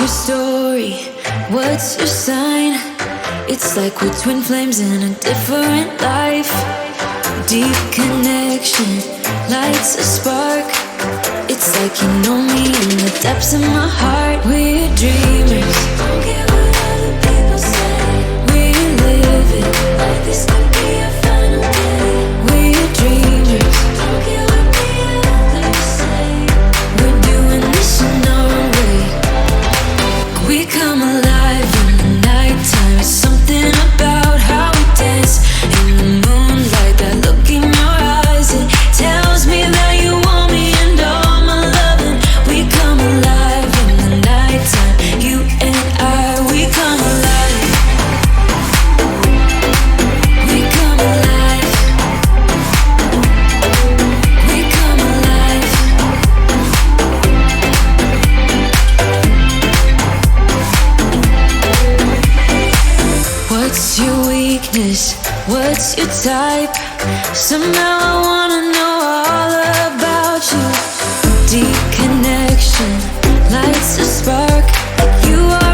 your story? What's your sign? It's like we're twin flames in a different life. Deep connection lights a spark. It's like you know me in the depths of my heart. We're dreamers, don't care what other people say. We live it like this could be a final day. We're dreamers, don't care what the others say. We're doing this in our own way. We come alive in the nighttime. Something about how we dance in the moonlight. That look in your eyes, it tells me that you want me and all my loving. We come alive in the nighttime. You and I, we come alive. We come alive. We come alive. What's your weakness? What's your type? Somehow I wanna know all about you. Deep connection lights a spark. Like you are